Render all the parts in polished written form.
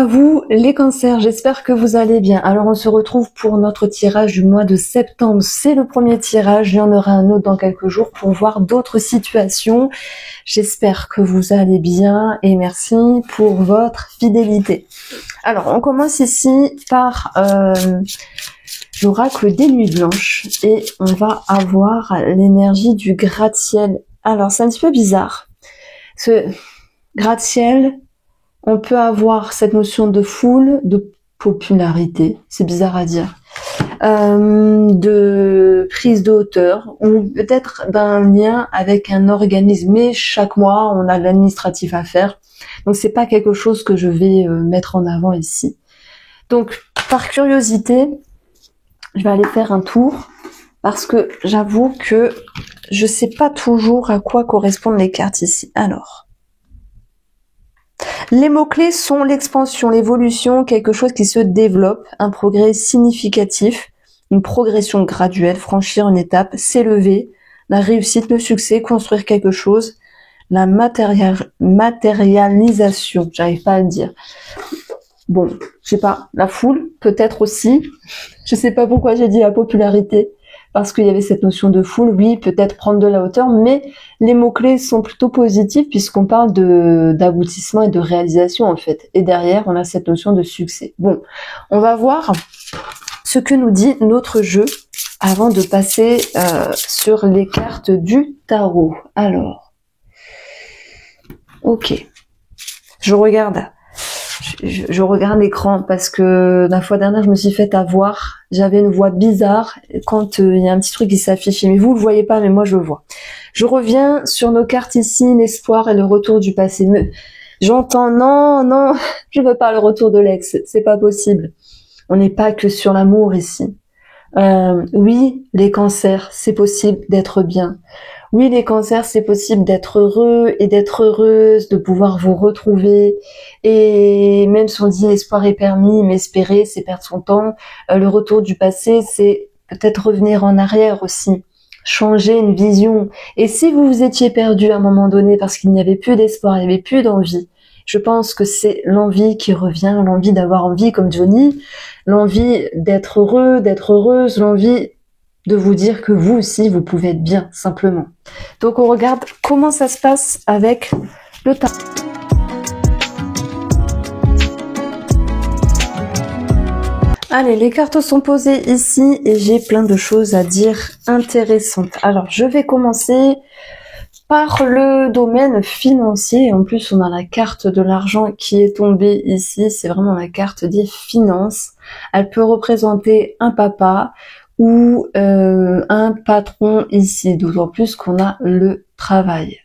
à vous les cancers, j'espère que vous allez bien. Alors on se retrouve pour notre tirage du mois de septembre. C'est le premier tirage, il y en aura un autre dans quelques jours pour voir d'autres situations. J'espère que vous allez bien et merci pour votre fidélité. Alors on commence ici par l'oracle des nuits blanches et on va avoir l'énergie du gratte-ciel. Alors c'est un petit peu bizarre. Ce gratte-ciel, on peut avoir cette notion de foule, de popularité, c'est bizarre à dire, de prise de hauteur, ou peut-être d'un lien avec un organisme. Mais chaque mois, on a l'administratif à faire, donc c'est pas quelque chose que je vais mettre en avant ici. Donc, par curiosité, je vais aller faire un tour, parce que j'avoue que je sais pas toujours à quoi correspondent les cartes ici. Alors... les mots-clés sont l'expansion, l'évolution, quelque chose qui se développe, un progrès significatif, une progression graduelle, franchir une étape, s'élever, la réussite, le succès, construire quelque chose, la matérialisation, j'arrive pas à le dire. Bon, je sais pas, la foule, peut-être aussi, je sais pas pourquoi j'ai dit la popularité, parce qu'il y avait cette notion de foule, oui, peut-être prendre de la hauteur, mais les mots-clés sont plutôt positifs puisqu'on parle d'aboutissement et de réalisation en fait. Et derrière, on a cette notion de succès. Bon, on va voir ce que nous dit notre jeu avant de passer sur les cartes du tarot. Alors, ok, je regarde l'écran parce que la fois dernière je me suis fait avoir, j'avais une voix bizarre quand il y a un petit truc qui s'affiche, mais vous le voyez pas mais moi je le vois. Je reviens sur nos cartes ici, l'espoir et le retour du passé. Mais j'entends non, je veux pas le retour de l'ex, c'est pas possible. On n'est pas que sur l'amour ici. Oui, les cancers, c'est possible d'être bien. Oui, les cancers, c'est possible d'être heureux et d'être heureuse, de pouvoir vous retrouver. Et même si on dit l'espoir est permis, mais espérer, c'est perdre son temps. Le retour du passé, c'est peut-être revenir en arrière aussi. Changer une vision. Et si vous vous étiez perdu à un moment donné parce qu'il n'y avait plus d'espoir, il n'y avait plus d'envie, je pense que c'est l'envie qui revient, l'envie d'avoir envie comme Johnny, l'envie d'être heureux, d'être heureuse, l'envie de vous dire que vous aussi, vous pouvez être bien, simplement. Donc on regarde comment ça se passe avec le tarot. Allez, les cartes sont posées ici et j'ai plein de choses à dire intéressantes. Alors, je vais commencer par le domaine financier. En plus, on a la carte de l'argent qui est tombée ici. C'est vraiment la carte des finances. Elle peut représenter un papa ou un patron ici, d'autant plus qu'on a le travail.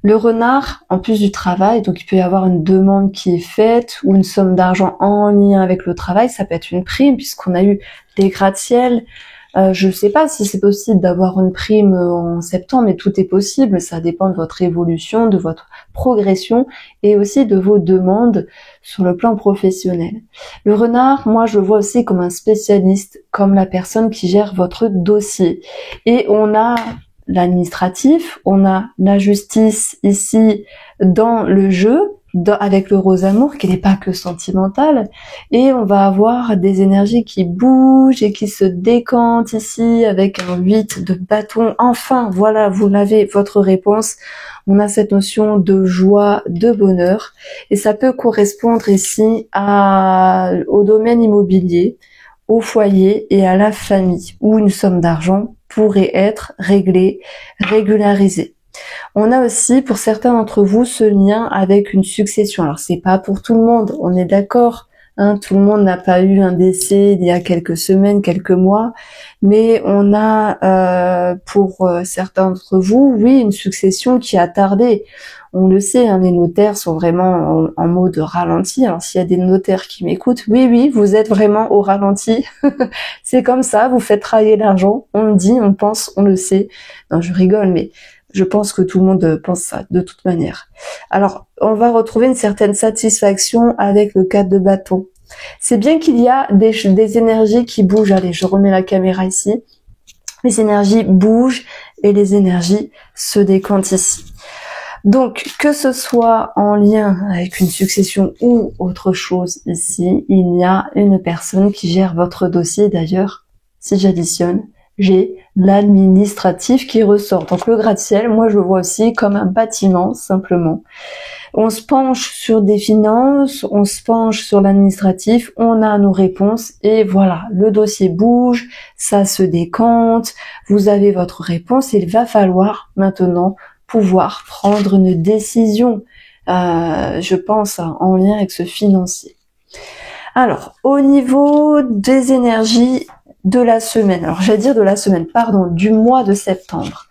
Le renard, en plus du travail, donc il peut y avoir une demande qui est faite ou une somme d'argent en lien avec le travail, ça peut être une prime puisqu'on a eu des gratte-ciel. Je ne sais pas si c'est possible d'avoir une prime en septembre, mais tout est possible, ça dépend de votre évolution, de votre progression et aussi de vos demandes sur le plan professionnel. Le renard, moi je le vois aussi comme un spécialiste, comme la personne qui gère votre dossier. Et on a l'administratif, on a la justice ici dans le jeu, avec le rose amour qui n'est pas que sentimental, et on va avoir des énergies qui bougent et qui se décantent ici avec un 8 de bâton. Enfin, voilà, vous l'avez, votre réponse. On a cette notion de joie, de bonheur, et ça peut correspondre ici au domaine immobilier, au foyer et à la famille, où une somme d'argent pourrait être réglée, régularisée. On a aussi, pour certains d'entre vous, ce lien avec une succession. Alors, c'est pas pour tout le monde, on est d'accord, hein, tout le monde n'a pas eu un décès il y a quelques semaines, quelques mois, mais on a, pour certains d'entre vous, oui, une succession qui a tardé. On le sait, hein, les notaires sont vraiment en mode ralenti. Alors, s'il y a des notaires qui m'écoutent, oui, vous êtes vraiment au ralenti. C'est comme ça, vous faites travailler l'argent, on le dit, on le pense, on le sait. Non, je rigole, mais je pense que tout le monde pense ça, de toute manière. Alors, on va retrouver une certaine satisfaction avec le 4 de bâton. C'est bien qu'il y a des énergies qui bougent. Allez, je remets la caméra ici. Les énergies bougent et les énergies se décantent ici. Donc, que ce soit en lien avec une succession ou autre chose ici, il y a une personne qui gère votre dossier. D'ailleurs, si j'additionne, j'ai l'administratif qui ressort. Donc le gratte-ciel, moi je le vois aussi comme un bâtiment, simplement. On se penche sur des finances, on se penche sur l'administratif, on a nos réponses et voilà, le dossier bouge, ça se décante, vous avez votre réponse et il va falloir maintenant pouvoir prendre une décision, je pense, en lien avec ce financier. Alors, au niveau des énergies de la semaine, alors j'allais dire de la semaine, pardon, du mois de septembre,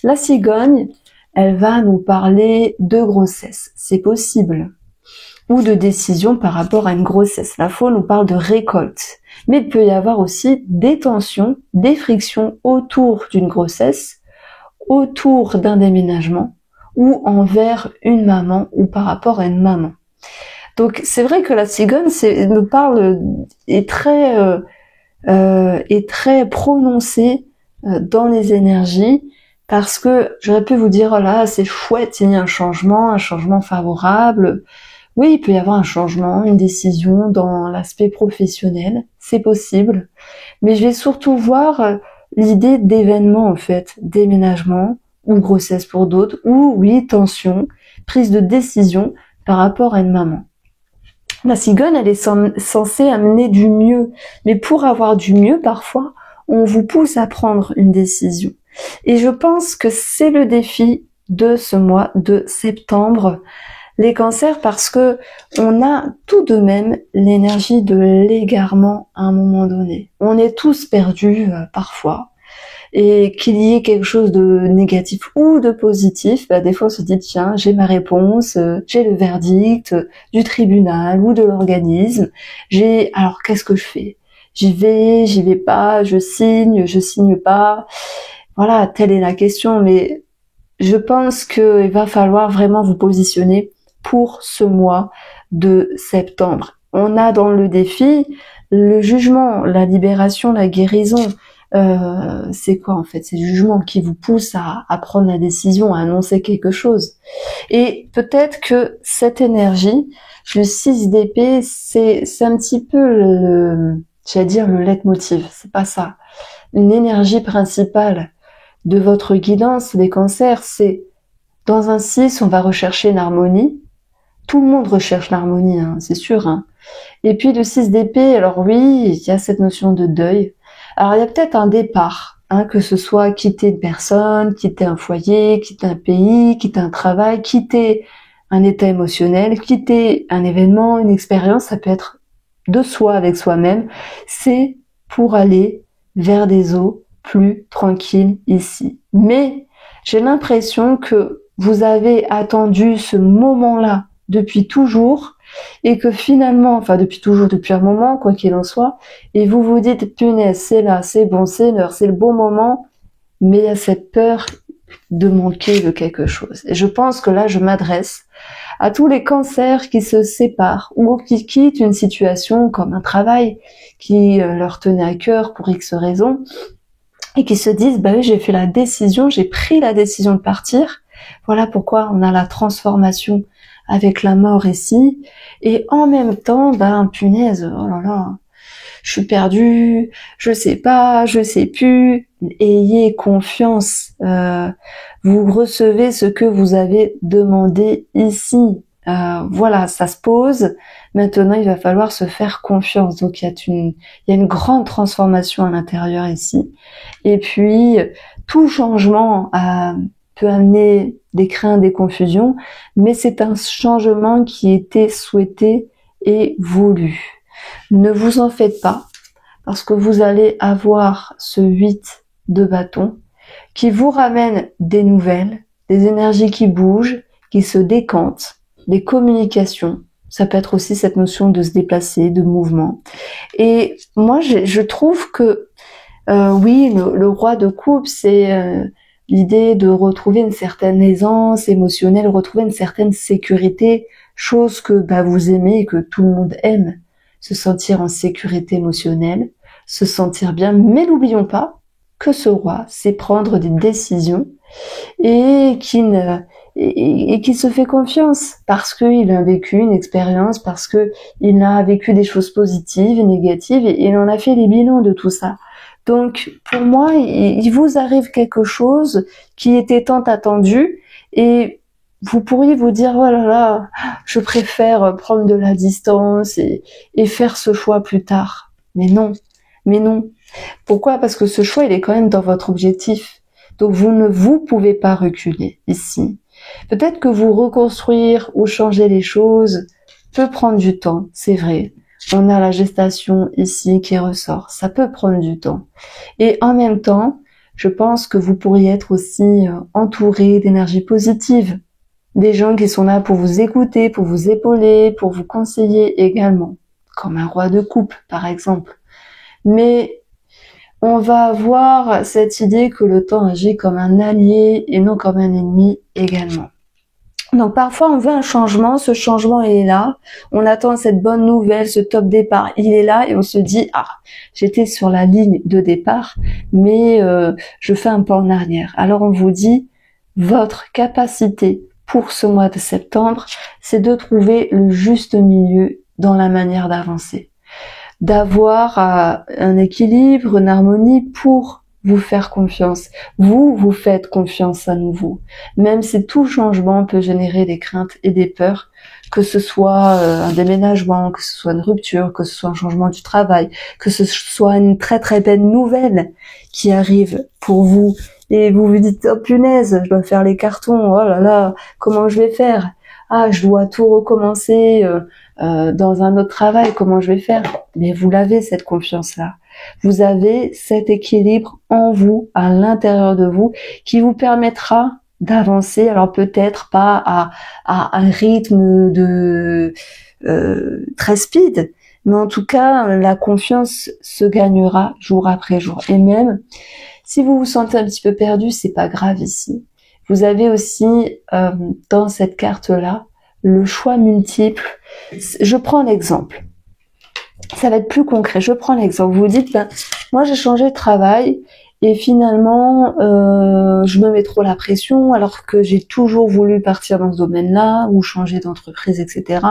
la cigogne, elle va nous parler de grossesse, c'est possible, ou de décision par rapport à une grossesse. La faux nous parle de récolte, mais il peut y avoir aussi des tensions, des frictions autour d'une grossesse, autour d'un déménagement, ou envers une maman, ou par rapport à une maman. Donc c'est vrai que la cigogne nous parle, est très prononcée dans les énergies, parce que j'aurais pu vous dire, oh là, c'est chouette, il y a un changement favorable. Oui, il peut y avoir un changement, une décision dans l'aspect professionnel, c'est possible. Mais je vais surtout voir l'idée d'événement, en fait, déménagement, ou grossesse pour d'autres, ou oui, tension, prise de décision par rapport à une maman. La cigogne, elle est censée amener du mieux. Mais pour avoir du mieux, parfois, on vous pousse à prendre une décision. Et je pense que c'est le défi de ce mois de septembre, les cancers, parce que on a tout de même l'énergie de l'égarement à un moment donné. On est tous perdus parfois. Et qu'il y ait quelque chose de négatif ou de positif, des fois on se dit tiens, j'ai ma réponse, j'ai le verdict du tribunal ou de l'organisme, alors qu'est-ce que je fais? J'y vais pas, je signe pas. Voilà, telle est la question, mais je pense qu'il va falloir vraiment vous positionner pour ce mois de septembre. On a dans le défi le jugement, la libération, la guérison. C'est quoi en fait? C'est le jugement qui vous pousse à prendre la décision, à annoncer quelque chose. Et peut-être que cette énergie, le 6 d'épée, c'est un petit peu j'allais dire le leitmotiv, c'est pas ça. Une énergie principale de votre guidance des cancers, c'est dans un 6, on va rechercher une harmonie. Tout le monde recherche l'harmonie, hein, c'est sûr. Hein. Et puis le 6 d'épée, alors oui, il y a cette notion de deuil. Alors il y a peut-être un départ, hein, que ce soit quitter une personne, quitter un foyer, quitter un pays, quitter un travail, quitter un état émotionnel, quitter un événement, une expérience, ça peut être de soi avec soi-même. C'est pour aller vers des eaux plus tranquilles ici. Mais j'ai l'impression que vous avez attendu ce moment-là depuis toujours, et que finalement, enfin depuis un moment, quoi qu'il en soit, et vous vous dites, punaise, c'est là, c'est bon, c'est l'heure, c'est le bon moment, mais il y a cette peur de manquer de quelque chose. Et je pense que là, je m'adresse à tous les cancers qui se séparent ou qui quittent une situation comme un travail qui leur tenait à cœur pour X raisons, et qui se disent, bah oui, j'ai pris la décision de partir. Voilà pourquoi on a la transformation avec la mort ici, et en même temps, punaise, oh là là, je suis perdue, je sais pas, je sais plus. Ayez confiance, vous recevez ce que vous avez demandé ici. Voilà, ça se pose. Maintenant, il va falloir se faire confiance. Donc, il y a une grande transformation à l'intérieur ici. Et puis, tout changement peut amener des craintes, des confusions, mais c'est un changement qui était souhaité et voulu. Ne vous en faites pas, parce que vous allez avoir ce 8 de bâton qui vous ramène des nouvelles, des énergies qui bougent, qui se décantent, des communications. Ça peut être aussi cette notion de se déplacer, de mouvement. Et moi, je trouve que oui, le roi de coupe, c'est l'idée de retrouver une certaine aisance émotionnelle, retrouver une certaine sécurité, chose que vous aimez et que tout le monde aime. Se sentir en sécurité émotionnelle, se sentir bien, mais n'oublions pas que ce roi, c'est prendre des décisions et et qui se fait confiance parce qu'il a vécu une expérience, parce que il a vécu des choses positives et négatives et il en a fait les bilans de tout ça. Donc pour moi, il vous arrive quelque chose qui était tant attendu et vous pourriez vous dire oh là là, je préfère prendre de la distance et faire ce choix plus tard. Mais non. Pourquoi? Parce que ce choix, il est quand même dans votre objectif. Donc vous pouvez pas reculer ici. Peut-être que vous reconstruire ou changer les choses peut prendre du temps, c'est vrai. On a la gestation ici qui ressort, ça peut prendre du temps. Et en même temps, je pense que vous pourriez être aussi entouré d'énergie positive. Des gens qui sont là pour vous écouter, pour vous épauler, pour vous conseiller également. Comme un roi de coupe, par exemple. Mais on va avoir cette idée que le temps agit comme un allié et non comme un ennemi également. Donc parfois on veut un changement, ce changement est là, on attend cette bonne nouvelle, ce top départ, il est là et on se dit ah j'étais sur la ligne de départ mais je fais un pas en arrière. Alors on vous dit votre capacité pour ce mois de septembre, c'est de trouver le juste milieu dans la manière d'avancer, d'avoir un équilibre, une harmonie pour vous faire confiance. Vous faites confiance à nouveau. Même si tout changement peut générer des craintes et des peurs, que ce soit un déménagement, que ce soit une rupture, que ce soit un changement du travail, que ce soit une très très belle nouvelle qui arrive pour vous et vous vous dites oh punaise, je dois faire les cartons, oh là là, comment je vais faire? Ah, je dois tout recommencer dans un autre travail, comment je vais faire? Mais vous l'avez cette confiance-là. Vous avez cet équilibre en vous, à l'intérieur de vous, qui vous permettra d'avancer. Alors peut-être pas à un rythme de très speed, mais en tout cas la confiance se gagnera jour après jour. Et même si vous vous sentez un petit peu perdu, c'est pas grave ici. Vous avez aussi dans cette carte-là le choix multiple. Je prends l'exemple. Ça va être plus concret. Je prends l'exemple. Vous dites, ben, moi j'ai changé de travail et finalement je me mets trop la pression alors que j'ai toujours voulu partir dans ce domaine-là ou changer d'entreprise, etc.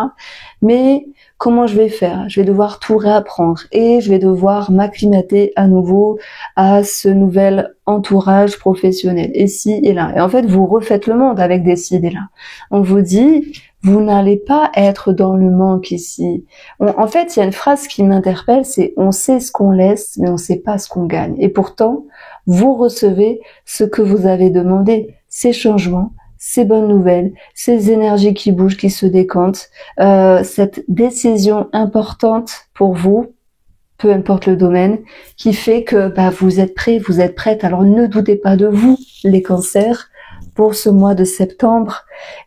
Mais comment je vais faire? Je vais devoir tout réapprendre et je vais devoir m'acclimater à nouveau à ce nouvel entourage professionnel. Et ci et là. Et en fait, vous refaites le monde avec des ci et là. On vous dit, vous n'allez pas être dans le manque ici. En fait, il y a une phrase qui m'interpelle, c'est on sait ce qu'on laisse, mais on sait pas ce qu'on gagne. Et pourtant, vous recevez ce que vous avez demandé, ces changements, ces bonnes nouvelles, ces énergies qui bougent, qui se décantent, cette décision importante pour vous, peu importe le domaine, qui fait que bah, vous êtes prêts, vous êtes prêtes. Alors ne doutez pas de vous, les cancers, pour ce mois de septembre.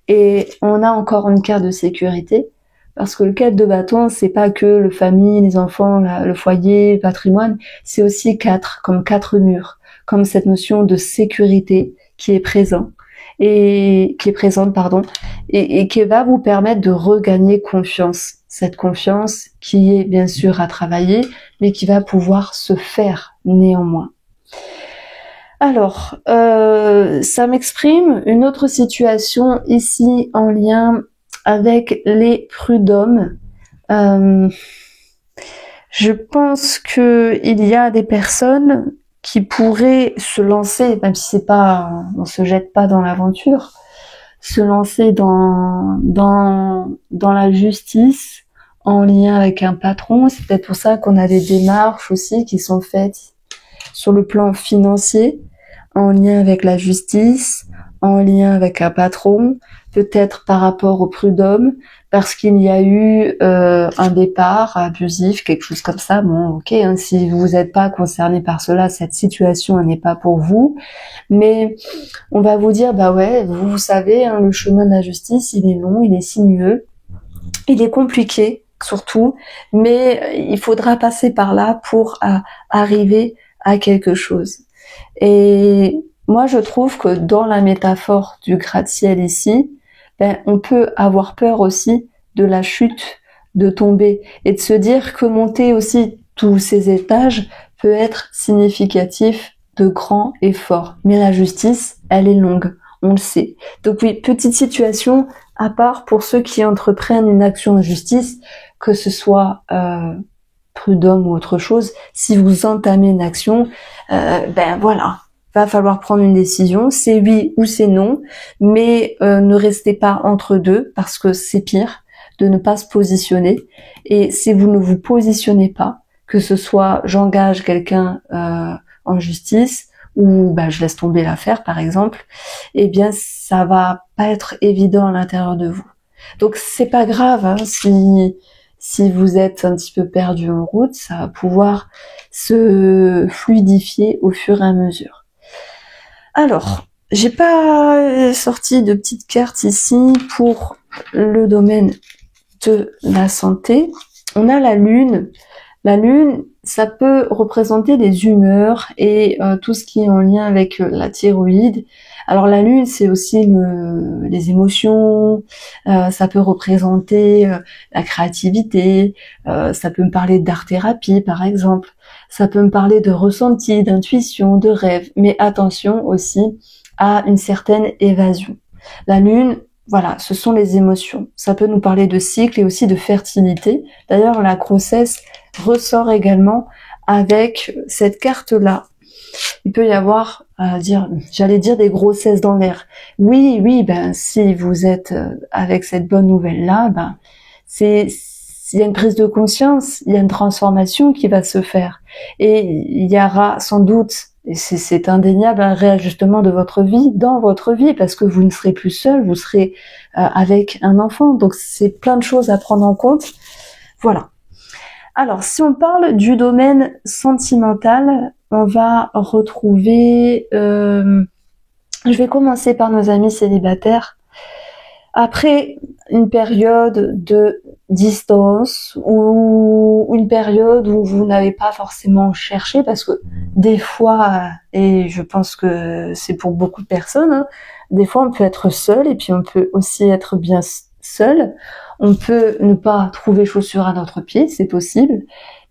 Et on a encore une carte de sécurité, parce que le 4 de bâton, c'est pas que le famille, les enfants, le foyer, le patrimoine, c'est aussi comme quatre murs, comme cette notion de sécurité qui est présente, et qui va vous permettre de regagner confiance. Cette confiance qui est bien sûr à travailler, mais qui va pouvoir se faire néanmoins. Alors, ça m'exprime une autre situation ici en lien avec les prud'hommes. Je pense que il y a des personnes qui pourraient se lancer, même si c'est pas, on se jette pas dans l'aventure, se lancer dans la justice en lien avec un patron. C'est peut-être pour ça qu'on a des démarches aussi qui sont faites sur le plan financier, en lien avec la justice, en lien avec un patron, peut-être par rapport au prud'homme, parce qu'il y a eu un départ abusif, quelque chose comme ça. Bon, ok, hein, si vous n'êtes pas concerné par cela, cette situation elle n'est pas pour vous. Mais on va vous dire, bah ouais, vous savez, hein, le chemin de la justice, il est long, il est sinueux, il est compliqué surtout, mais il faudra passer par là pour arriver à quelque chose. Et moi, je trouve que dans la métaphore du gratte-ciel ici, on peut avoir peur aussi de la chute, de tomber, et de se dire que monter aussi tous ces étages peut être significatif de grands efforts. Mais la justice, elle est longue. on le sait. Donc oui, petite situation à part pour ceux qui entreprennent une action en justice, que ce soit prud'homme ou autre chose. Si vous entamez une action, ben voilà, va falloir prendre une décision, c'est oui ou c'est non, mais ne restez pas entre deux parce que c'est pire de ne pas se positionner. Et si vous ne vous positionnez pas, que ce soit j'engage quelqu'un en justice ou ben, je laisse tomber l'affaire par exemple, eh bien ça va pas être évident à l'intérieur de vous. Donc c'est pas grave hein, si vous êtes un petit peu perdu en route, ça va pouvoir se fluidifier au fur et à mesure. Alors, j'ai pas sorti de petites cartes ici pour le domaine de la santé. On a la lune. La lune, ça peut représenter les humeurs et tout ce qui est en lien avec la thyroïde. Alors la lune, c'est aussi les émotions, ça peut représenter la créativité, ça peut me parler d'art-thérapie par exemple, ça peut me parler de ressenti, d'intuition, de rêve, mais attention aussi à une certaine évasion. La lune, voilà, ce sont les émotions. Ça peut nous parler de cycle et aussi de fertilité. D'ailleurs, la grossesse ressort également avec cette carte-là. Il peut y avoir, j'allais dire des grossesses dans l'air. Oui, ben si vous êtes avec cette bonne nouvelle-là, ben il y a une prise de conscience, il y a une transformation qui va se faire, et il y aura sans doute, et c'est indéniable, un réajustement de votre vie dans votre vie, parce que vous ne serez plus seul, vous serez avec un enfant. Donc c'est plein de choses à prendre en compte. Voilà. Alors, si on parle du domaine sentimental, on va retrouver... je vais commencer par nos amis célibataires. Après une période de distance ou une période où vous n'avez pas forcément cherché, parce que des fois, et je pense que c'est pour beaucoup de personnes, hein, des fois on peut être seul et puis on peut aussi être bien seul. On peut ne pas trouver chaussure à notre pied, c'est possible,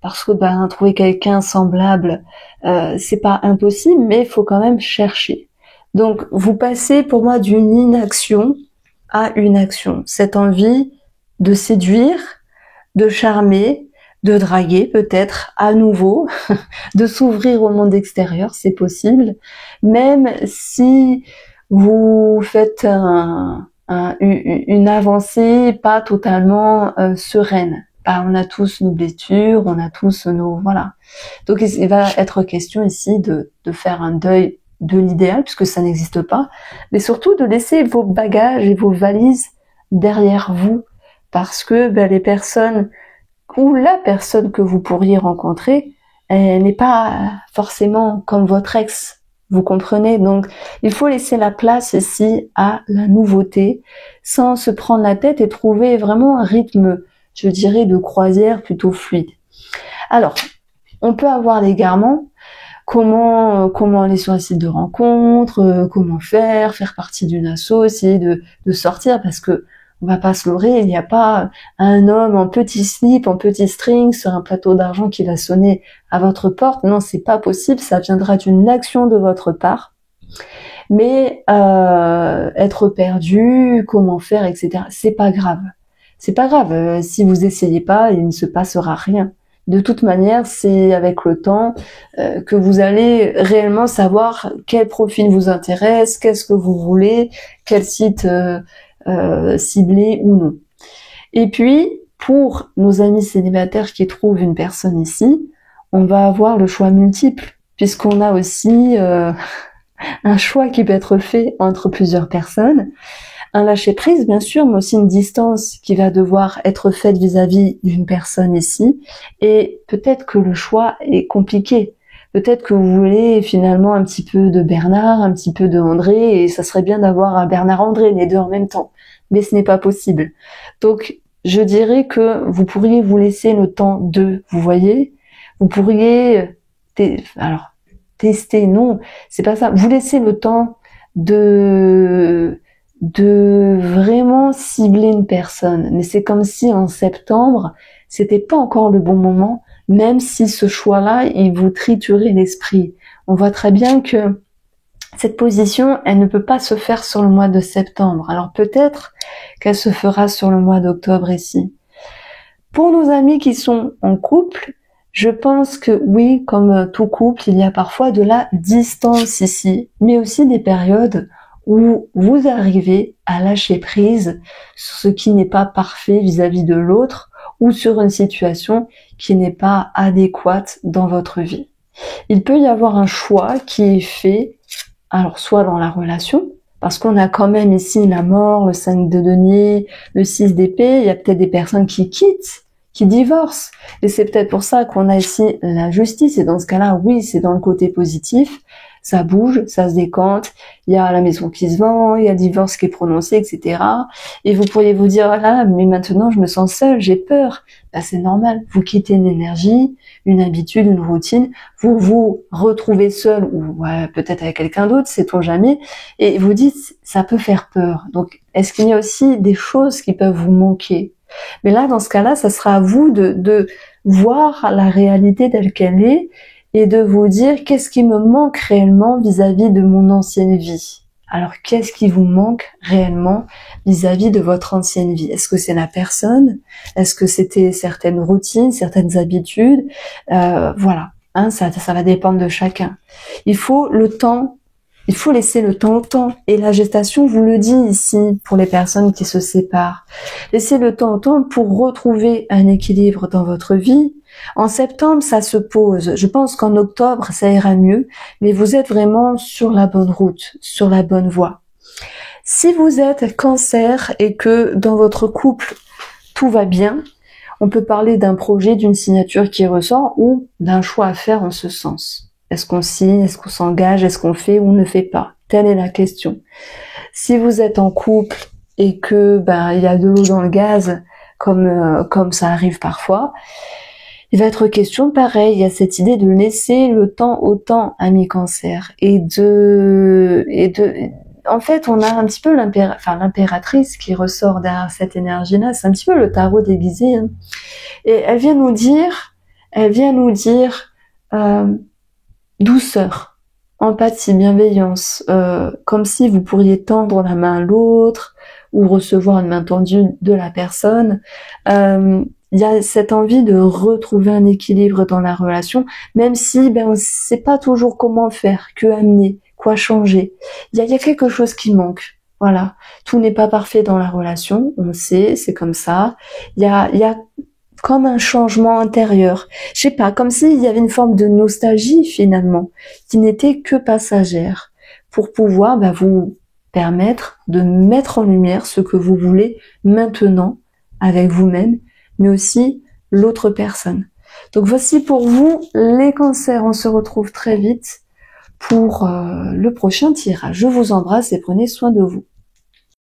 parce que trouver quelqu'un semblable, c'est pas impossible, mais il faut quand même chercher. Donc vous passez pour moi d'une inaction à une action. Cette envie de séduire, de charmer, de draguer peut-être à nouveau, de s'ouvrir au monde extérieur, c'est possible. Même si vous faites une avancée pas totalement sereine. On a tous nos blessures, on a tous nos... Voilà. Donc il va être question ici de faire un deuil de l'idéal, puisque ça n'existe pas, mais surtout de laisser vos bagages et vos valises derrière vous, parce que les personnes ou la personne que vous pourriez rencontrer, elle n'est pas forcément comme votre ex, vous comprenez? Donc il faut laisser la place ici à la nouveauté, sans se prendre la tête, et trouver vraiment un rythme, je dirais, de croisière plutôt fluide. Alors, on peut avoir l'égarement. Comment aller sur un site de rencontre, comment faire partie d'une asso, essayer de sortir, parce que on va pas se leurrer, il n'y a pas un homme en petit slip, en petit string sur un plateau d'argent qui va sonner à votre porte. Non, c'est pas possible, ça viendra d'une action de votre part. Mais être perdu, comment faire, etc. C'est pas grave. C'est pas grave. Si vous essayez pas, il ne se passera rien. De toute manière, c'est avec le temps que vous allez réellement savoir quel profil vous intéresse, qu'est-ce que vous voulez, quel site cibler ou non. Et puis, pour nos amis célibataires qui trouvent une personne ici, on va avoir le choix multiple, puisqu'on a aussi un choix qui peut être fait entre plusieurs personnes. Un lâcher-prise, bien sûr, mais aussi une distance qui va devoir être faite vis-à-vis d'une personne ici. Et peut-être que le choix est compliqué. Peut-être que vous voulez finalement un petit peu de Bernard, un petit peu de André, et ça serait bien d'avoir un Bernard-André, les deux en même temps. Mais ce n'est pas possible. Donc, je dirais que vous pourriez vous laisser le temps de, vous voyez, vous pourriez, tester, non, c'est pas ça. Vous laissez le temps de vraiment cibler une personne. Mais c'est comme si en septembre, c'était pas encore le bon moment, même si ce choix-là, il vous triturait l'esprit. On voit très bien que cette position, elle ne peut pas se faire sur le mois de septembre. Alors peut-être qu'elle se fera sur le mois d'octobre ici. Pour nos amis qui sont en couple, je pense que oui, comme tout couple, il y a parfois de la distance ici, mais aussi des périodes où vous arrivez à lâcher prise sur ce qui n'est pas parfait vis-à-vis de l'autre ou sur une situation qui n'est pas adéquate dans votre vie. Il peut y avoir un choix qui est fait, alors soit dans la relation, parce qu'on a quand même ici la mort, le 5 de denier, le 6 d'épée, il y a peut-être des personnes qui quittent, qui divorcent. Et c'est peut-être pour ça qu'on a ici la justice. Et dans ce cas-là, oui, c'est dans le côté positif. Ça bouge, ça se décante. Il y a la maison qui se vend, il y a le divorce qui est prononcé, etc. Et vous pourriez vous dire, ah là, mais maintenant je me sens seule, j'ai peur. Ben, c'est normal. Vous quittez une énergie, une habitude, une routine. Vous vous retrouvez seul ou ouais, peut-être avec quelqu'un d'autre, sait-on jamais. Et vous dites, ça peut faire peur. Donc, est-ce qu'il y a aussi des choses qui peuvent vous manquer? Mais là, dans ce cas-là, ça sera à vous de voir la réalité telle qu'elle est et de vous dire qu'est-ce qui me manque réellement vis-à-vis de mon ancienne vie. Alors, qu'est-ce qui vous manque réellement vis-à-vis de votre ancienne vie? Est-ce que c'est la personne? Est-ce que c'était certaines routines, certaines habitudes? Voilà, hein, ça va dépendre de chacun. Il faut le temps. Il faut laisser le temps au temps. Et la gestation vous le dit ici pour les personnes qui se séparent. Laissez le temps au temps pour retrouver un équilibre dans votre vie. En septembre, ça se pose. Je pense qu'en octobre, ça ira mieux. Mais vous êtes vraiment sur la bonne route, sur la bonne voie. Si vous êtes Cancer et que dans votre couple, tout va bien, on peut parler d'un projet, d'une signature qui ressort ou d'un choix à faire en ce sens. Est-ce qu'on signe, est-ce qu'on s'engage, est-ce qu'on fait ou on ne fait pas? Telle est la question. Si vous êtes en couple et que il y a de l'eau dans le gaz, comme ça arrive parfois, il va être question, pareil, il y a cette idée de laisser le temps au temps, ami Cancer, en fait, on a un petit peu l'impératrice qui ressort derrière cette énergie-là. C'est un petit peu le tarot déguisé, hein. Et elle vient nous dire, douceur, empathie, bienveillance, comme si vous pourriez tendre la main à l'autre ou recevoir une main tendue de la personne. Il y a cette envie de retrouver un équilibre dans la relation, même si on ne sait pas toujours comment faire, que amener, quoi changer. Il y a quelque chose qui manque. Voilà, tout n'est pas parfait dans la relation, on le sait, c'est comme ça. Il y a comme un changement intérieur. Je sais pas, comme s'il y avait une forme de nostalgie finalement, qui n'était que passagère, pour pouvoir vous permettre de mettre en lumière ce que vous voulez maintenant avec vous-même, mais aussi l'autre personne. Donc voici pour vous les cancers, on se retrouve très vite pour le prochain tirage. Je vous embrasse et prenez soin de vous.